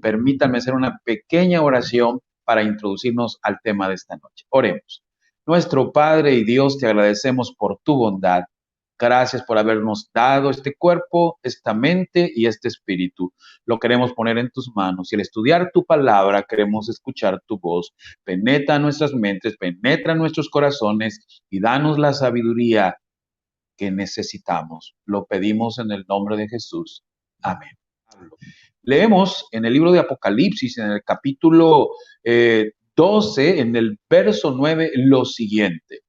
permítanme hacer una pequeña oración para introducirnos al tema de esta noche. Oremos. Nuestro Padre y Dios, te agradecemos por tu bondad. Gracias por habernos dado este cuerpo, esta mente y este espíritu. Lo queremos poner en tus manos y al estudiar tu palabra queremos escuchar tu voz. Penetra nuestras mentes, penetra nuestros corazones y danos la sabiduría que necesitamos. Lo pedimos en el nombre de Jesús. Amén. Leemos en el libro de Apocalipsis, en el capítulo 12, en el verso 9, lo siguiente.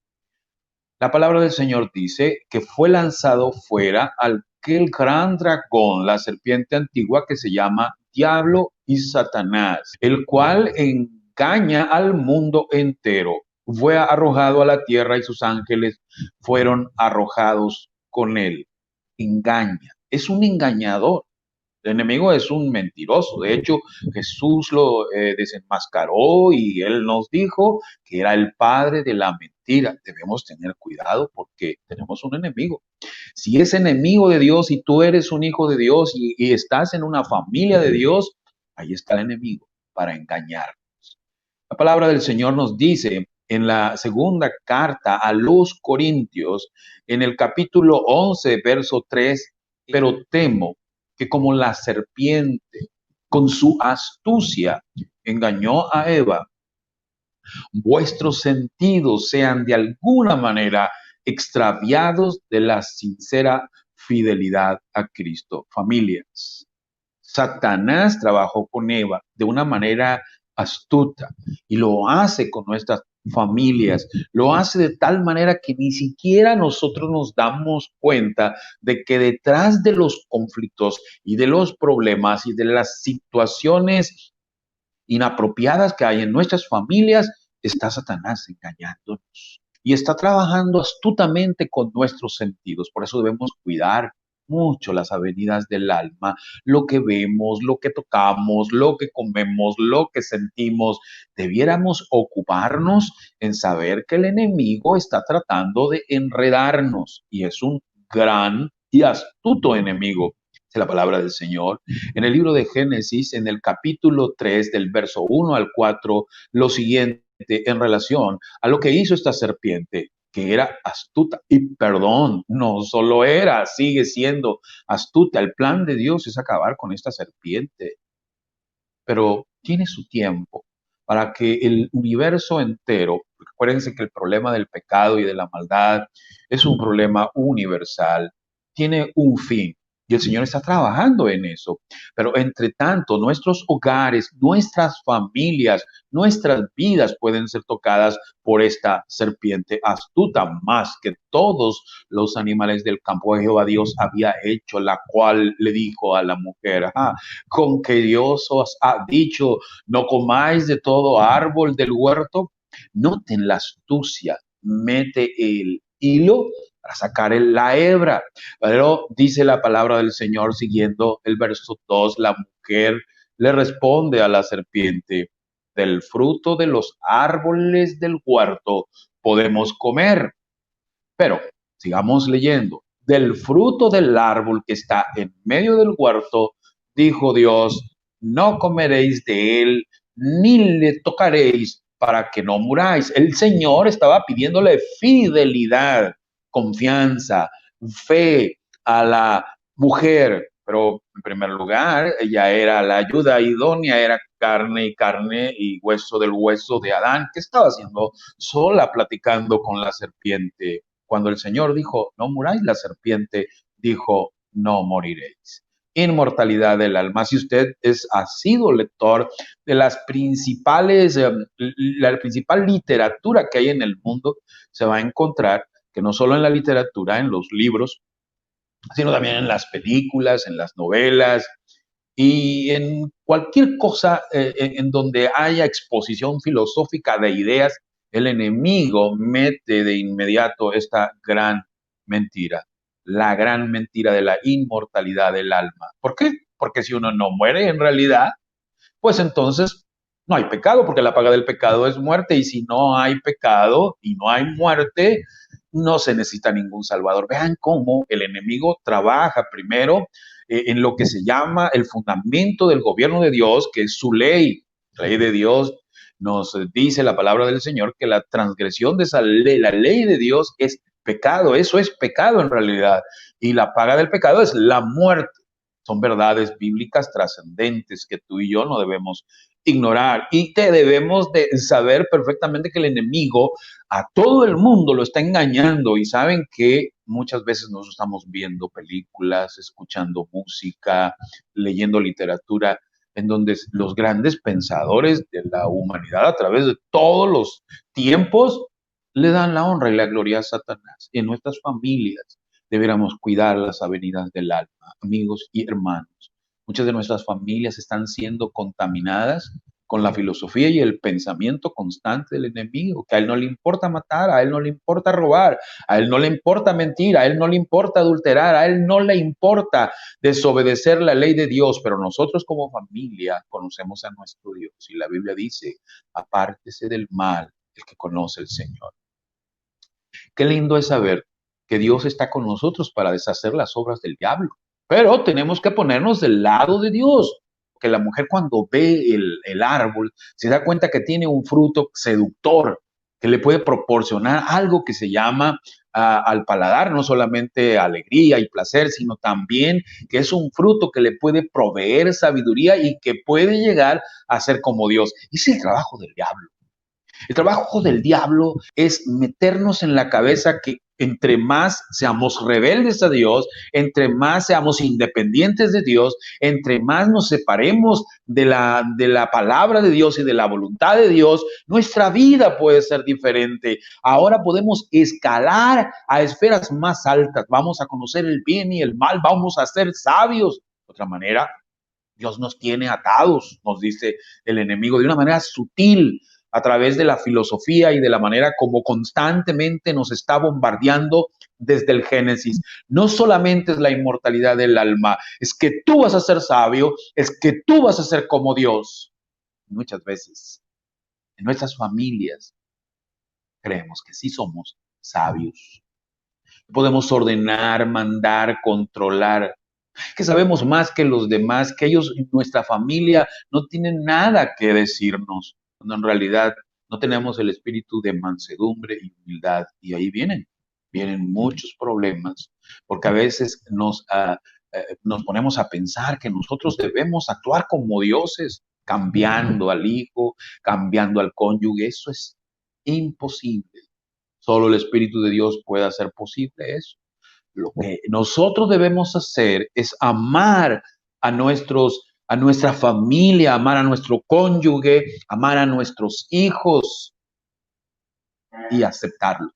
La palabra del Señor dice que fue lanzado fuera aquel gran dragón, la serpiente antigua que se llama Diablo y Satanás, el cual engaña al mundo entero. Fue arrojado a la tierra y sus ángeles fueron arrojados con él. Engaña, es un engañador. El enemigo es un mentiroso. De hecho, Jesús lo desenmascaró y él nos dijo que era el padre de la mentira. Debemos tener cuidado porque tenemos un enemigo. Si es enemigo de Dios y tú eres un hijo de Dios y estás en una familia de Dios, ahí está el enemigo para engañarnos. La palabra del Señor nos dice en la segunda carta a los Corintios, en el capítulo 11, verso 3, pero temo que como la serpiente con su astucia engañó a Eva, vuestros sentidos sean de alguna manera extraviados de la sincera fidelidad a Cristo. Familias, Satanás trabajó con Eva de una manera astuta y lo hace con nuestras familias, lo hace de tal manera que ni siquiera nosotros nos damos cuenta de que detrás de los conflictos y de los problemas y de las situaciones inapropiadas que hay en nuestras familias, está Satanás engañándonos y está trabajando astutamente con nuestros sentidos. Por eso debemos cuidar mucho las avenidas del alma, lo que vemos, lo que tocamos, lo que comemos, lo que sentimos. Debiéramos ocuparnos en saber que el enemigo está tratando de enredarnos y es un gran y astuto enemigo. Es la palabra del Señor. En el libro de Génesis, en el capítulo 3, del verso 1 al 4, lo siguiente en relación a lo que hizo esta serpiente, que era astuta. Y perdón, no solo era, sigue siendo astuta. El plan de Dios es acabar con esta serpiente, pero tiene su tiempo para que el universo entero, acuérdense que el problema del pecado y de la maldad es un problema universal, tiene un fin. Y el Señor está trabajando en eso. Pero entre tanto, nuestros hogares, nuestras familias, nuestras vidas pueden ser tocadas por esta serpiente astuta, más que todos los animales del campo de Jehová Dios había hecho, la cual le dijo a la mujer, con que Dios os ha dicho, no comáis de todo árbol del huerto. Noten la astucia, mete el hilo para sacar la hebra. Pero dice la palabra del Señor siguiendo el verso 2, la mujer le responde a la serpiente, del fruto de los árboles del huerto podemos comer, pero sigamos leyendo. Del fruto del árbol que está en medio del huerto, dijo Dios, no comeréis de él, ni le tocaréis para que no muráis. El Señor estaba pidiéndole fidelidad, confianza, fe a la mujer, pero en primer lugar, ella era la ayuda idónea, era carne y carne y hueso del hueso de Adán, que estaba haciendo sola platicando con la serpiente. Cuando el Señor dijo, no muráis, la serpiente dijo, no moriréis. Inmortalidad del alma. Si usted ha sido lector de las principales, la principal literatura que hay en el mundo, se va a encontrar que no solo en la literatura, en los libros, sino también en las películas, en las novelas y en cualquier cosa en donde haya exposición filosófica de ideas, el enemigo mete de inmediato esta gran mentira, la gran mentira de la inmortalidad del alma. ¿Por qué? Porque si uno no muere en realidad, pues entonces no hay pecado, porque la paga del pecado es muerte, y si no hay pecado y no hay muerte, no se necesita ningún salvador. Vean cómo el enemigo trabaja primero en lo que se llama el fundamento del gobierno de Dios, que es su ley. La ley de Dios nos dice la palabra del Señor que la transgresión de esa ley, la ley de Dios es pecado, eso es pecado en realidad. Y la paga del pecado es la muerte. Son verdades bíblicas trascendentes que tú y yo no debemos ignorar y que debemos de saber perfectamente que el enemigo a todo el mundo lo está engañando y saben que muchas veces nosotros estamos viendo películas, escuchando música, leyendo literatura en donde los grandes pensadores de la humanidad a través de todos los tiempos le dan la honra y la gloria a Satanás. Y en nuestras familias debiéramos cuidar las avenidas del alma, amigos y hermanos. Muchas de nuestras familias están siendo contaminadas con la filosofía y el pensamiento constante del enemigo, que a él no le importa matar, a él no le importa robar, a él no le importa mentir, a él no le importa adulterar, a él no le importa desobedecer la ley de Dios, pero nosotros como familia conocemos a nuestro Dios y la Biblia dice, apártese del mal el que conoce el Señor. Qué lindo es saber que Dios está con nosotros para deshacer las obras del diablo. Pero tenemos que ponernos del lado de Dios. Que la mujer cuando ve el árbol se da cuenta que tiene un fruto seductor, que le puede proporcionar algo que se llama al paladar, no solamente alegría y placer, sino también que es un fruto que le puede proveer sabiduría y que puede llegar a ser como Dios. Es el trabajo del diablo. El trabajo del diablo es meternos en la cabeza que entre más seamos rebeldes a Dios, entre más seamos independientes de Dios, entre más nos separemos de la palabra de Dios y de la voluntad de Dios, nuestra vida puede ser diferente. Ahora podemos escalar a esferas más altas, vamos a conocer el bien y el mal, vamos a ser sabios. De otra manera, Dios nos tiene atados, nos dice el enemigo, de una manera sutil, a través de la filosofía y de la manera como constantemente nos está bombardeando desde el Génesis. No solamente es la inmortalidad del alma, es que tú vas a ser sabio, es que tú vas a ser como Dios. Muchas veces en nuestras familias creemos que sí somos sabios. Podemos ordenar, mandar, controlar, que sabemos más que los demás, que ellos, nuestra familia, no tienen nada que decirnos, cuando en realidad no tenemos el espíritu de mansedumbre y humildad. Y ahí vienen muchos problemas, porque a veces nos ponemos a pensar que nosotros debemos actuar como dioses, cambiando al hijo, cambiando al cónyuge. Eso es imposible. Solo el Espíritu de Dios puede hacer posible eso. Lo que nosotros debemos hacer es amar a nuestra familia, amar a nuestro cónyuge, amar a nuestros hijos y aceptarlo.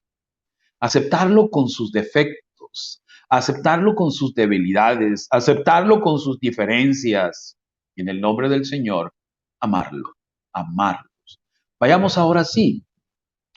Aceptarlo con sus defectos, aceptarlo con sus debilidades, aceptarlo con sus diferencias. Y en el nombre del Señor, amarlo, amarlos. Vayamos ahora sí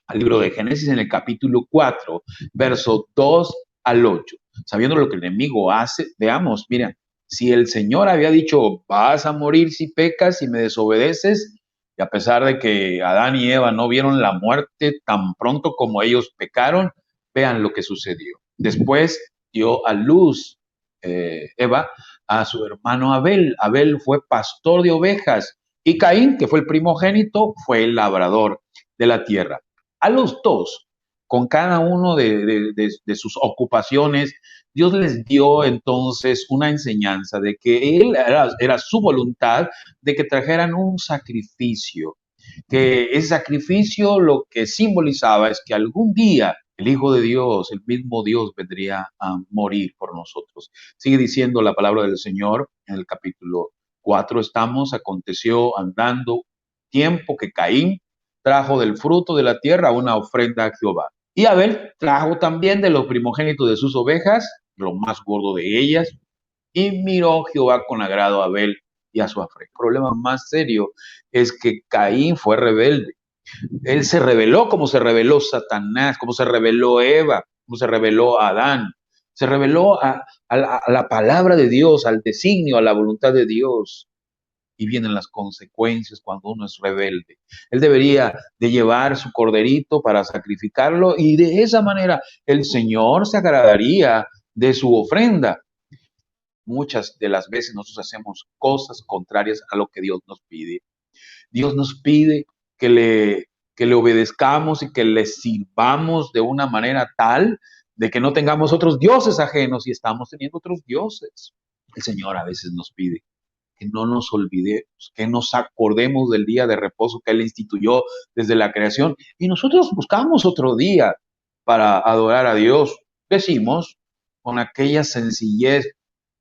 al libro de Génesis en el capítulo 4, verso 2 al 8. Sabiendo lo que el enemigo hace, veamos, mira, si el Señor había dicho, vas a morir si pecas y me desobedeces, y a pesar de que Adán y Eva no vieron la muerte tan pronto como ellos pecaron, vean lo que sucedió. Después dio a luz Eva a su hermano Abel. Abel fue pastor de ovejas y Caín, que fue el primogénito, fue el labrador de la tierra. A los dos, con cada uno de sus ocupaciones, Dios les dio entonces una enseñanza de que era su voluntad de que trajeran un sacrificio, que ese sacrificio lo que simbolizaba es que algún día el Hijo de Dios, el mismo Dios, vendría a morir por nosotros. Sigue diciendo la palabra del Señor en el capítulo 4, aconteció andando tiempo que Caín trajo del fruto de la tierra una ofrenda a Jehová. Y Abel trajo también de los primogénitos de sus ovejas, lo más gordo de ellas, y miró Jehová con agrado a Abel y a su ofrenda. El problema más serio es que Caín fue rebelde. Él se rebeló como se rebeló Satanás, como se rebeló Eva, como se rebeló Adán. Se rebeló a la palabra de Dios, al designio, a la voluntad de Dios. Y vienen las consecuencias cuando uno es rebelde. Él debería de llevar su corderito para sacrificarlo y de esa manera el Señor se agradaría de su ofrenda. muchas de las veces nosotros hacemos cosas contrarias a lo que Dios nos pide. Dios nos pide que que le obedezcamos y que le sirvamos de una manera tal de que no tengamos otros dioses ajenos y estamos teniendo otros dioses. El Señor a veces nos pide que no nos olvidemos, que nos acordemos del día de reposo que Él instituyó desde la creación y nosotros buscamos otro día para adorar a Dios. Decimos con aquella sencillez,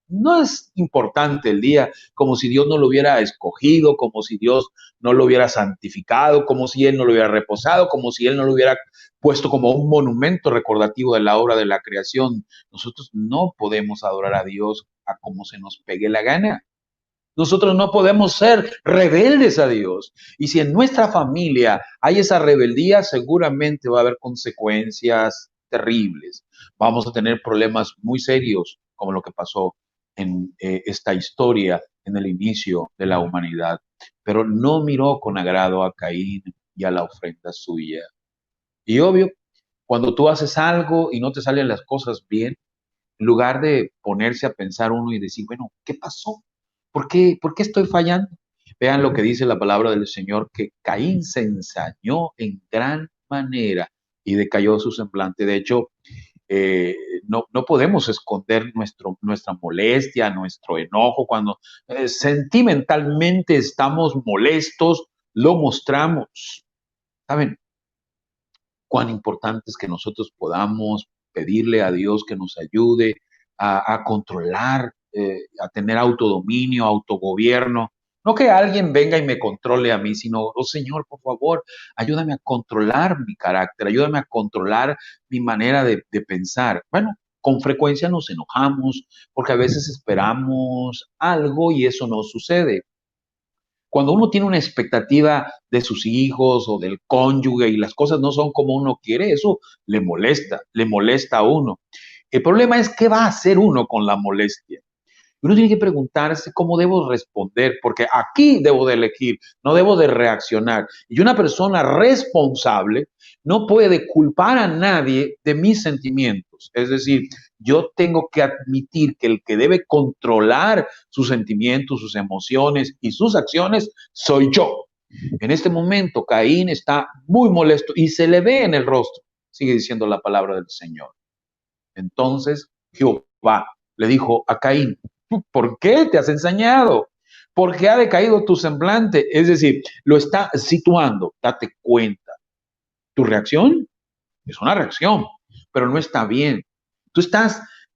no es importante el día, como si Dios no lo hubiera escogido, como si Dios no lo hubiera santificado, como si Él no lo hubiera reposado, como si Él no lo hubiera puesto como un monumento recordativo de la obra de la creación. Nosotros no podemos adorar a Dios a como se nos pegue la gana. Nosotros no podemos ser rebeldes a Dios. Y si en nuestra familia hay esa rebeldía, seguramente va a haber consecuencias terribles. Vamos a tener problemas muy serios, como lo que pasó en esta historia en el inicio de la humanidad. Pero no miró con agrado a Caín y a la ofrenda suya. Y obvio, cuando tú haces algo y no te salen las cosas bien, en lugar de ponerse a pensar uno y decir, bueno, ¿qué pasó? Por qué estoy fallando? Vean lo que dice la palabra del Señor, que Caín se ensañó en gran manera y decayó su semblante. De hecho, eh, no podemos esconder nuestra molestia, nuestro enojo. Cuando sentimentalmente estamos molestos, lo mostramos. ¿Saben? Cuán importante es que nosotros podamos pedirle a Dios que nos ayude a controlar, a tener autodominio, autogobierno. No que alguien venga y me controle a mí, sino, oh Señor, por favor, ayúdame a controlar mi carácter, ayúdame a controlar mi manera de pensar. Bueno, con frecuencia nos enojamos porque a veces esperamos algo y eso no sucede. Cuando uno tiene una expectativa de sus hijos o del cónyuge y las cosas no son como uno quiere, eso le molesta a uno. El problema es qué va a hacer uno con la molestia. Uno tiene que preguntarse cómo debo responder, porque aquí debo de elegir, no debo de reaccionar. Y una persona responsable no puede culpar a nadie de mis sentimientos. Es decir, yo tengo que admitir que el que debe controlar sus sentimientos, sus emociones y sus acciones soy yo. En este momento, Caín está muy molesto y se le ve en el rostro. Sigue diciendo la palabra del Señor. Entonces Jehová le dijo a Caín, ¿por qué te has ensañado? ¿Por qué ha decaído tu semblante? Es decir, lo está situando, date cuenta. Tu reacción es una reacción, pero no está bien. Tú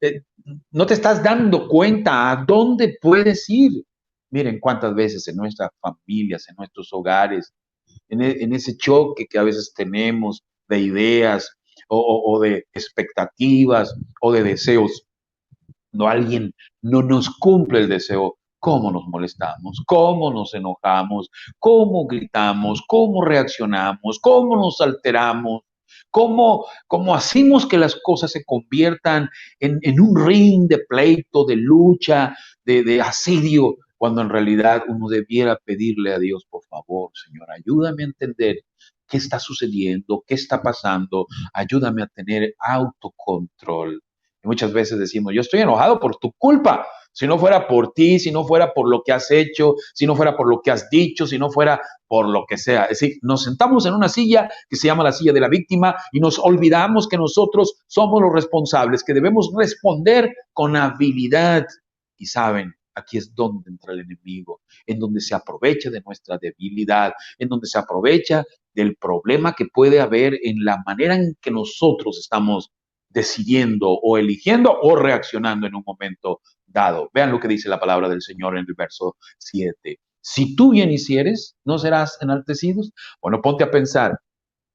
eh, no te estás dando cuenta a dónde puedes ir. Miren cuántas veces en nuestras familias, en nuestros hogares, en ese choque que a veces tenemos de ideas o de expectativas o de deseos, no alguien no nos cumple el deseo, cómo nos molestamos, cómo nos enojamos, cómo gritamos, cómo reaccionamos, cómo nos alteramos, cómo hacemos que las cosas se conviertan en un ring de pleito, de lucha, de asedio, cuando en realidad uno debiera pedirle a Dios, por favor, Señor, ayúdame a entender qué está sucediendo, qué está pasando, ayúdame a tener autocontrol. Y muchas veces decimos, yo estoy enojado por tu culpa. Si no fuera por ti, si no fuera por lo que has hecho, si no fuera por lo que has dicho, si no fuera por lo que sea. Es decir, nos sentamos en una silla que se llama la silla de la víctima y nos olvidamos que nosotros somos los responsables, que debemos responder con habilidad. Y saben, aquí es donde entra el enemigo, en donde se aprovecha de nuestra debilidad, en donde se aprovecha del problema que puede haber en la manera en que nosotros estamos decidiendo o eligiendo o reaccionando en un momento dado. Vean lo que dice la palabra del Señor en el verso 7. Si tú bien hicieres, ¿no serás enaltecidos? Bueno, ponte a pensar,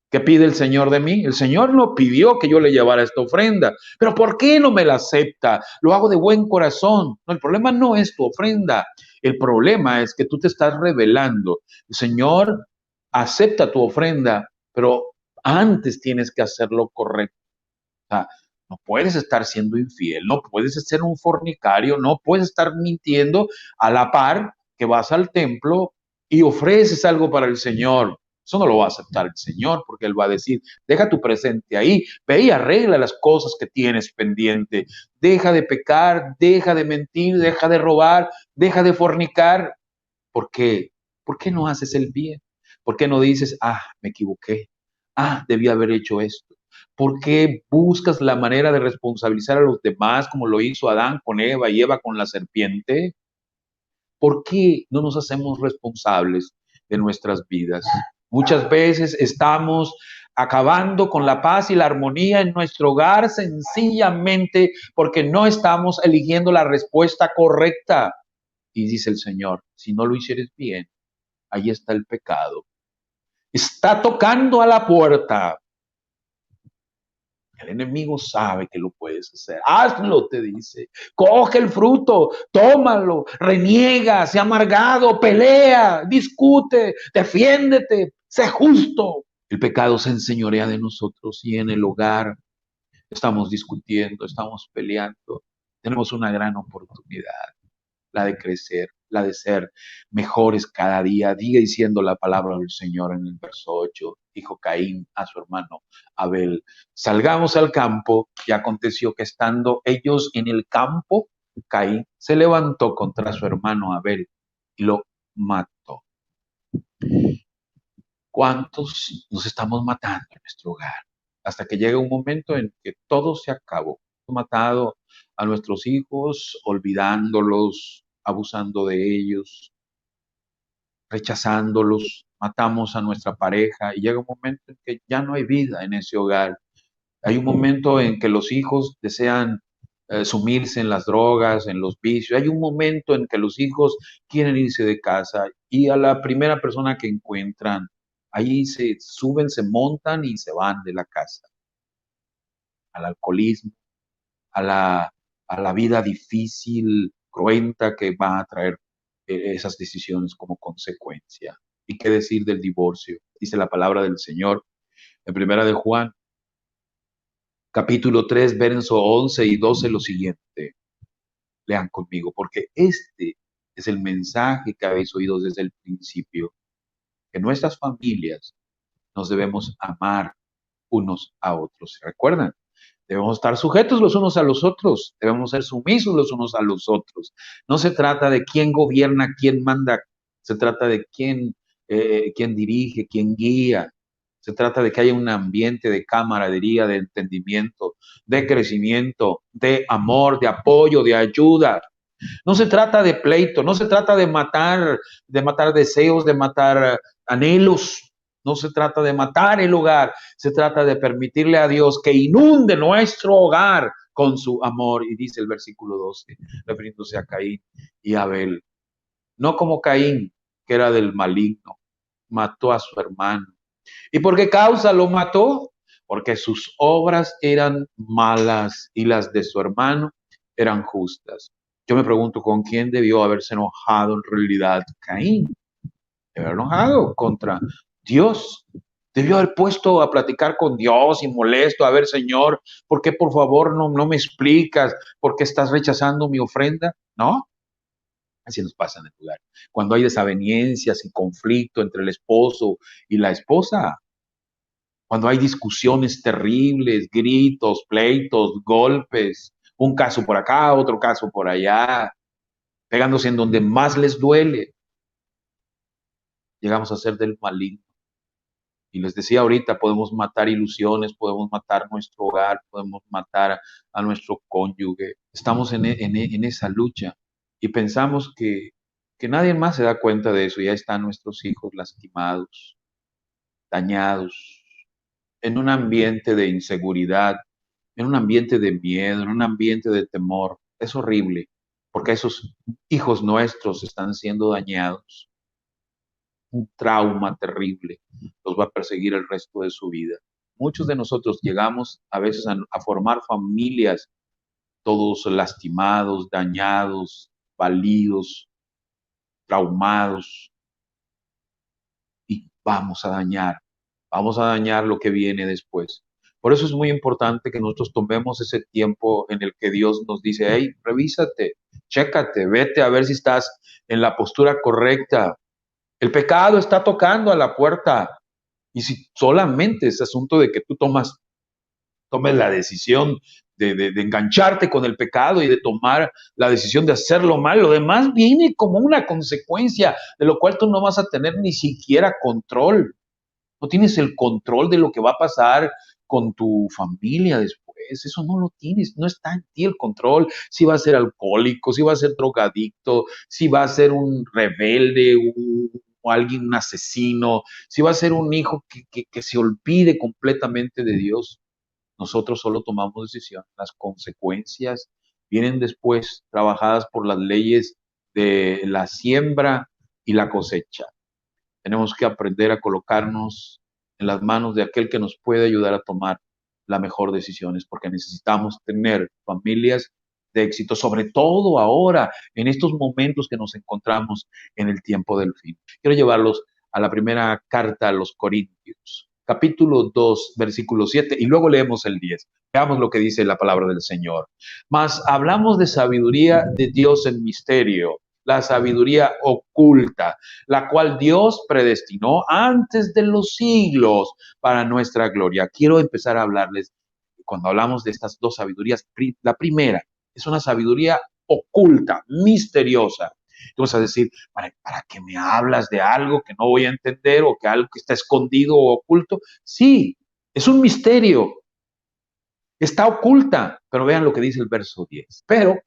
¿qué pide el Señor de mí? El Señor no pidió que yo le llevara esta ofrenda, pero ¿por qué no me la acepta? Lo hago de buen corazón. No, el problema no es tu ofrenda, el problema es que tú te estás revelando. El Señor acepta tu ofrenda, pero antes tienes que hacerlo correcto. O sea, no puedes estar siendo infiel, no puedes ser un fornicario, no puedes estar mintiendo a la par que vas al templo y ofreces algo para el Señor. Eso no lo va a aceptar el Señor, porque Él va a decir, deja tu presente ahí, ve y arregla las cosas que tienes pendiente, deja de pecar, deja de mentir, deja de robar, deja de fornicar. ¿Por qué? ¿Por qué no haces el bien? ¿Por qué no dices, me equivoqué? Debí haber hecho esto. ¿Por qué buscas la manera de responsabilizar a los demás como lo hizo Adán con Eva y Eva con la serpiente? ¿Por qué no nos hacemos responsables de nuestras vidas? Muchas veces estamos acabando con la paz y la armonía en nuestro hogar sencillamente porque no estamos eligiendo la respuesta correcta. Y dice el Señor, si no lo hicieres bien, ahí está el pecado. Está tocando a la puerta. El enemigo sabe que lo puedes hacer. Hazlo, te dice. Coge el fruto, tómalo, reniega, sé amargado, pelea, discute, defiéndete, sé justo. El pecado se enseñorea de nosotros y en el hogar estamos discutiendo, estamos peleando. Tenemos una gran oportunidad, la de crecer, la de ser mejores cada día. Diga diciendo la palabra del Señor en el verso 8, dijo Caín a su hermano Abel, salgamos al campo, y aconteció que estando ellos en el campo, Caín se levantó contra su hermano Abel y lo mató. ¿Cuántos nos estamos matando en nuestro hogar? Hasta que llega un momento en que todo se acabó. Hemos matado a nuestros hijos, olvidándolos, abusando de ellos, rechazándolos, matamos a nuestra pareja y llega un momento en que ya no hay vida en ese hogar. Hay un momento en que los hijos desean sumirse en las drogas, en los vicios. Hay un momento en que los hijos quieren irse de casa y a la primera persona que encuentran, ahí se suben, se montan y se van de la casa. Al alcoholismo, a la vida difícil, cruenta que va a traer esas decisiones como consecuencia. ¿Y qué decir del divorcio? Dice la palabra del Señor en Primera de Juan, capítulo 3, verso 11 y 12, lo siguiente. Lean conmigo, porque este es el mensaje que habéis oído desde el principio, que nuestras familias nos debemos amar unos a otros. ¿Se recuerdan? Debemos estar sujetos los unos a los otros, debemos ser sumisos los unos a los otros. No se trata de quién gobierna, quién manda, se trata de quién dirige, quién guía. Se trata de que haya un ambiente de camaradería, de entendimiento, de crecimiento, de amor, de apoyo, de ayuda. No se trata de pleito, no se trata de matar deseos, de matar anhelos. No se trata de matar el hogar, se trata de permitirle a Dios que inunde nuestro hogar con su amor. Y dice el versículo 12, refiriéndose a Caín y Abel. No como Caín, que era del maligno, mató a su hermano. ¿Y por qué causa lo mató? Porque sus obras eran malas y las de su hermano eran justas. Yo me pregunto con quién debió haberse enojado en realidad Caín. Debió haber enojado contra Dios. Debió haber puesto a platicar con Dios y molesto, a ver, Señor, ¿por qué por favor no me explicas por qué estás rechazando mi ofrenda? ¿No? Así nos pasa en el lugar. Cuando hay desavenencias y conflicto entre el esposo y la esposa, cuando hay discusiones terribles, gritos, pleitos, golpes, un caso por acá, otro caso por allá, pegándose en donde más les duele, llegamos a ser del maligno. Y les decía ahorita, podemos matar ilusiones, podemos matar nuestro hogar, podemos matar a nuestro cónyuge. Estamos en esa lucha y pensamos que nadie más se da cuenta de eso. Ya están nuestros hijos lastimados, dañados, en un ambiente de inseguridad, en un ambiente de miedo, en un ambiente de temor. Es horrible, porque esos hijos nuestros están siendo dañados. Un trauma terrible los va a perseguir el resto de su vida. Muchos de nosotros llegamos a veces a formar familias todos lastimados, dañados, validos, traumados, y vamos a dañar lo que viene después. Por eso es muy importante que nosotros tomemos ese tiempo en el que Dios nos dice, hey, revísate, chécate, vete a ver si estás en la postura correcta. El pecado está tocando a la puerta. Y si solamente es asunto de que tú tomes la decisión de engancharte con el pecado y de tomar la decisión de hacerlo mal, lo demás viene como una consecuencia, de lo cual tú no vas a tener ni siquiera control. No tienes el control de lo que va a pasar con tu familia después. Eso no lo tienes, no está en ti el control. Si va a ser alcohólico, si va a ser drogadicto, si va a ser un rebelde, o alguien, un asesino, si va a ser un hijo que se olvide completamente de Dios. Nosotros solo tomamos decisiones. Las consecuencias vienen después, trabajadas por las leyes de la siembra y la cosecha. Tenemos que aprender a colocarnos en las manos de aquel que nos puede ayudar a tomar las mejores decisiones, porque necesitamos tener familias de éxito, sobre todo ahora, en estos momentos que nos encontramos en el tiempo del fin. Quiero llevarlos a la primera carta a los Corintios, capítulo 2, versículo 7, y luego leemos el 10. Veamos lo que dice la palabra del Señor. Mas hablamos de sabiduría de Dios en misterio, la sabiduría oculta, la cual Dios predestinó antes de los siglos para nuestra gloria. Quiero empezar a hablarles, cuando hablamos de estas dos sabidurías, la primera es una sabiduría oculta, misteriosa. Tú vas a decir, ¿para qué me hablas de algo que no voy a entender o que algo que está escondido o oculto? Sí, es un misterio, está oculta, pero vean lo que dice el verso 10. Pero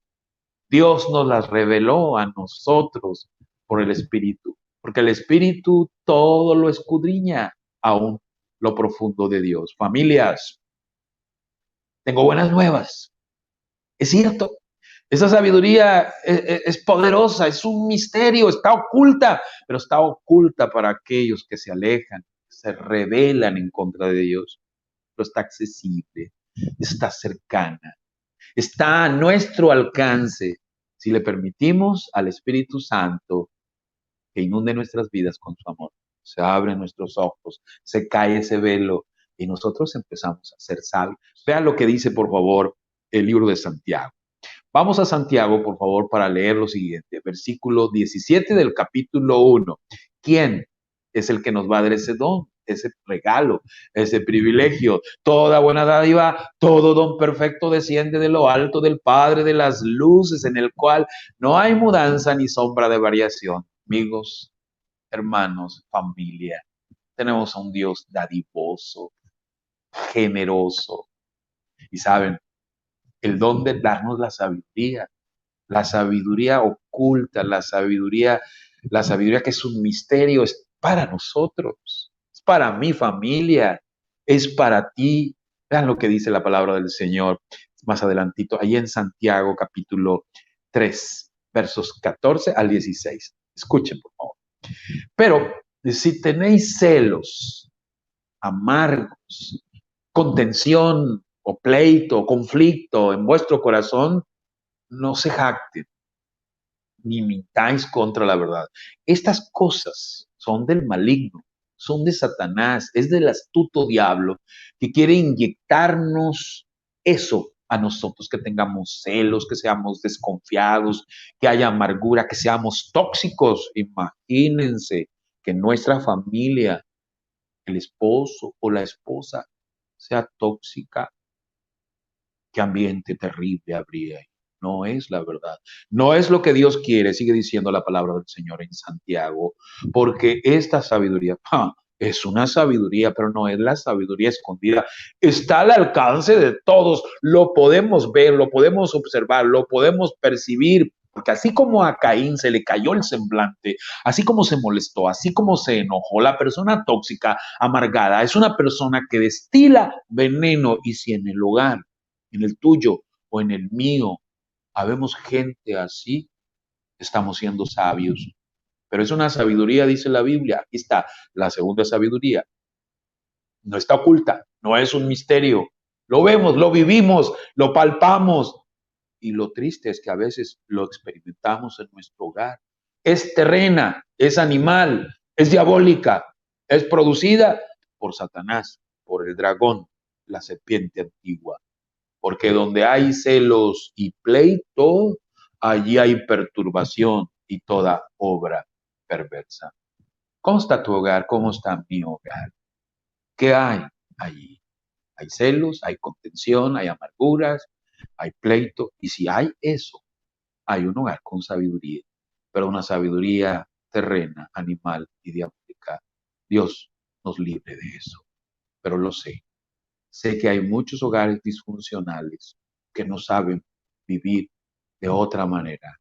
Dios nos las reveló a nosotros por el Espíritu, porque el Espíritu todo lo escudriña, aún lo profundo de Dios. Familias, tengo buenas nuevas. Es cierto, esa sabiduría es poderosa, es un misterio, está oculta, pero está oculta para aquellos que se alejan, se rebelan en contra de Dios. Pero está accesible, está cercana, está a nuestro alcance si le permitimos al Espíritu Santo que inunde nuestras vidas con su amor. Se abren nuestros ojos, se cae ese velo y nosotros empezamos a ser sabios. Vean lo que dice, por favor, el libro de Santiago. Vamos a Santiago, por favor, para leer lo siguiente. Versículo 17 del capítulo 1. ¿Quién es el que nos va a dar ese don, ese regalo, ese privilegio? Toda buena dádiva, todo don perfecto desciende de lo alto del Padre de las luces, en el cual no hay mudanza ni sombra de variación. Amigos, hermanos, familia, tenemos a un Dios dadivoso, generoso. Y saben, el don de darnos la sabiduría oculta, la sabiduría que es un misterio, es para nosotros, es para mi familia, es para ti. Vean lo que dice la palabra del Señor más adelantito, ahí en Santiago capítulo 3, versos 14 al 16. Escuchen, por favor. Pero si tenéis celos amargos, contención o pleito o conflicto en vuestro corazón, no se jacten ni mintáis contra la verdad. Estas cosas son del maligno, son de Satanás, es del astuto diablo que quiere inyectarnos eso a nosotros, que tengamos celos, que seamos desconfiados, que haya amargura, que seamos tóxicos. Imagínense que nuestra familia, el esposo o la esposa, sea tóxica. Qué ambiente terrible habría ahí. No es la verdad. No es lo que Dios quiere, sigue diciendo la palabra del Señor en Santiago, porque esta sabiduría es una sabiduría, pero no es la sabiduría escondida. Está al alcance de todos. Lo podemos ver, lo podemos observar, lo podemos percibir. Porque así como a Caín se le cayó el semblante, así como se molestó, así como se enojó, la persona tóxica, amargada, es una persona que destila veneno. Y si en el hogar, en el tuyo o en el mío, habemos gente así, estamos siendo sabios. Pero es una sabiduría, dice la Biblia. Aquí está la segunda sabiduría. No está oculta, no es un misterio. Lo vemos, lo vivimos, lo palpamos. Y lo triste es que a veces lo experimentamos en nuestro hogar. Es terrena, es animal, es diabólica, es producida por Satanás, por el dragón, la serpiente antigua. Porque donde hay celos y pleito, allí hay perturbación y toda obra perversa. ¿Cómo está tu hogar? ¿Cómo está mi hogar? ¿Qué hay allí? Hay celos, hay contención, hay amarguras, hay pleito. Y si hay eso, hay un hogar con sabiduría, pero una sabiduría terrena, animal y diabólica. Dios nos libre de eso, pero lo sé. Sé que hay muchos hogares disfuncionales que no saben vivir de otra manera.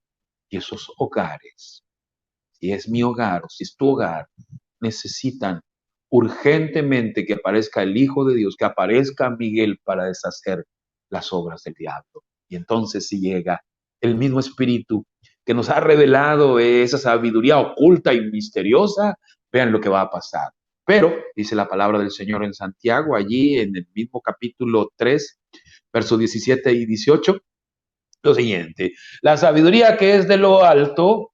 Y esos hogares, si es mi hogar o si es tu hogar, necesitan urgentemente que aparezca el Hijo de Dios, que aparezca Miguel para deshacer las obras del diablo. Y entonces si llega el mismo Espíritu que nos ha revelado esa sabiduría oculta y misteriosa, vean lo que va a pasar. Pero, dice la palabra del Señor en Santiago, allí en el mismo capítulo 3, versos 17 y 18, lo siguiente: la sabiduría que es de lo alto,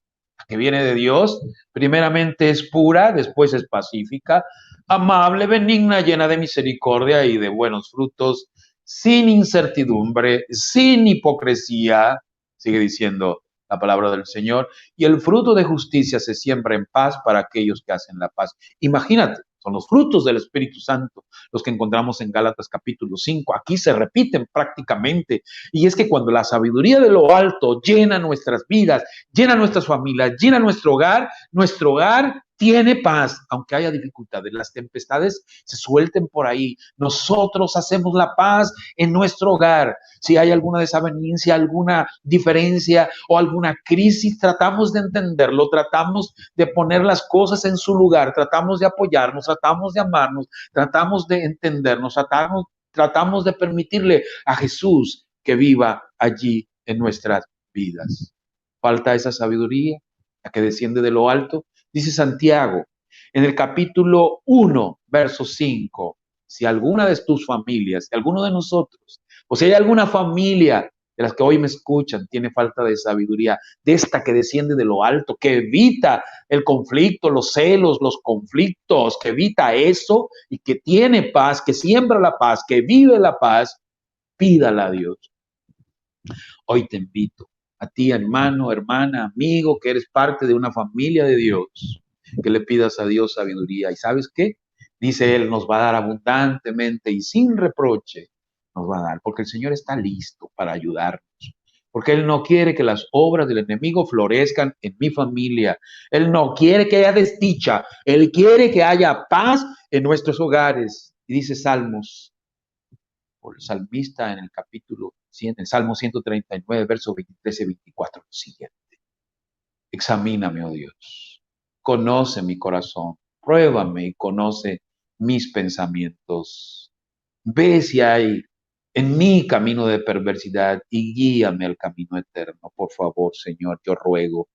que viene de Dios, primeramente es pura, después es pacífica, amable, benigna, llena de misericordia y de buenos frutos, sin incertidumbre, sin hipocresía, sigue diciendo la palabra del Señor, y el fruto de justicia se siembra en paz para aquellos que hacen la paz. Imagínate, son los frutos del Espíritu Santo, los que encontramos en Gálatas capítulo 5. Aquí se repiten prácticamente. Y es que cuando la sabiduría de lo alto llena nuestras vidas, llena nuestras familias, llena nuestro hogar tiene paz, aunque haya dificultades, las tempestades se suelten por ahí. Nosotros hacemos la paz en nuestro hogar. Si hay alguna desaveniencia, alguna diferencia o alguna crisis, tratamos de entenderlo, tratamos de poner las cosas en su lugar, tratamos de apoyarnos, tratamos de amarnos, tratamos de entendernos, tratamos de permitirle a Jesús que viva allí en nuestras vidas. Falta esa sabiduría, la que desciende de lo alto. Dice Santiago en el capítulo 1, verso 5, si alguna de tus familias, si alguno de nosotros, o si hay alguna familia de las que hoy me escuchan, tiene falta de sabiduría, de esta que desciende de lo alto, que evita el conflicto, los celos, los conflictos, que evita eso y que tiene paz, que siembra la paz, que vive la paz, pídala a Dios. Hoy te invito a ti, hermano, hermana, amigo, que eres parte de una familia de Dios, que le pidas a Dios sabiduría. ¿Y sabes qué? Dice Él, nos va a dar abundantemente y sin reproche, nos va a dar, porque el Señor está listo para ayudarnos. Porque Él no quiere que las obras del enemigo florezcan en mi familia. Él no quiere que haya desdicha. Él quiere que haya paz en nuestros hogares. Y dice Salmos, por el salmista en el capítulo 100, el Salmo 139, versos 23 y 24, lo siguiente: examíname, oh Dios, conoce mi corazón, pruébame y conoce mis pensamientos. Ve si hay en mí camino de perversidad y guíame al camino eterno. Por favor, Señor, yo ruego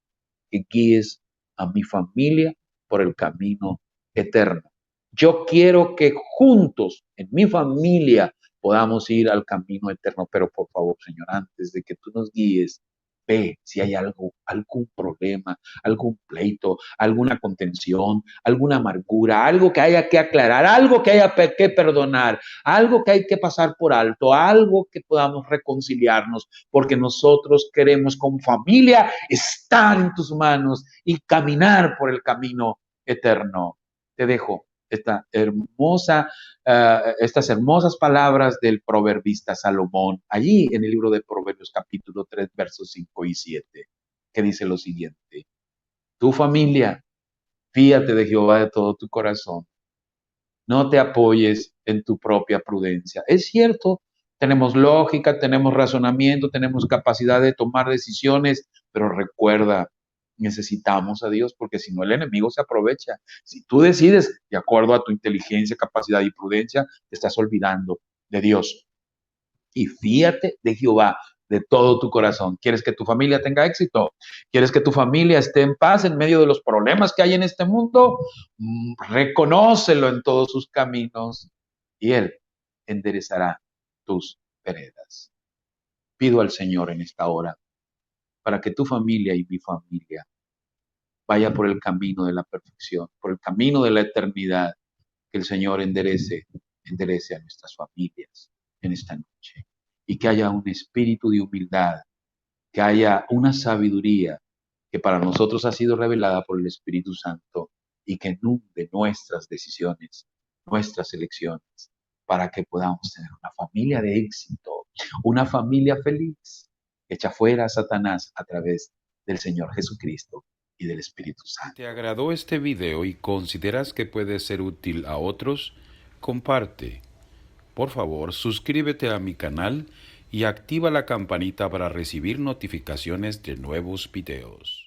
que guíes a mi familia por el camino eterno. Yo quiero que juntos, en mi familia, podamos ir al camino eterno, pero por favor, Señor, antes de que tú nos guíes, ve si hay algo, algún problema, algún pleito, alguna contención, alguna amargura, algo que haya que aclarar, algo que haya que perdonar, algo que hay que pasar por alto, algo que podamos reconciliarnos, porque nosotros queremos como familia estar en tus manos y caminar por el camino eterno. Te dejo estas hermosas palabras del proverbista Salomón, allí en el libro de Proverbios capítulo 3, versos 5 y 7, que dice lo siguiente: tu familia, fíate de Jehová de todo tu corazón, no te apoyes en tu propia prudencia. Es cierto, tenemos lógica, tenemos razonamiento, tenemos capacidad de tomar decisiones, pero recuerda, necesitamos a Dios porque si no el enemigo se aprovecha. Si tú decides de acuerdo a tu inteligencia, capacidad y prudencia, te estás olvidando de Dios. Y fíate de Jehová de todo tu corazón. ¿Quieres que tu familia tenga éxito? ¿Quieres que tu familia esté en paz en medio de los problemas que hay en este mundo? Reconócelo en todos sus caminos y Él enderezará tus veredas. Pido al Señor en esta hora para que tu familia y mi familia vaya por el camino de la perfección, por el camino de la eternidad, que el Señor enderece a nuestras familias en esta noche y que haya un espíritu de humildad, que haya una sabiduría que para nosotros ha sido revelada por el Espíritu Santo y que inunde nuestras decisiones nuestras elecciones para que podamos tener una familia de éxito, una familia feliz, hecha fuera a Satanás a través del Señor Jesucristo y del Espíritu Si Santo. te agradó este video y consideras que puede ser útil a otros, comparte. Por favor, suscríbete a mi canal y activa la campanita para recibir notificaciones de nuevos videos.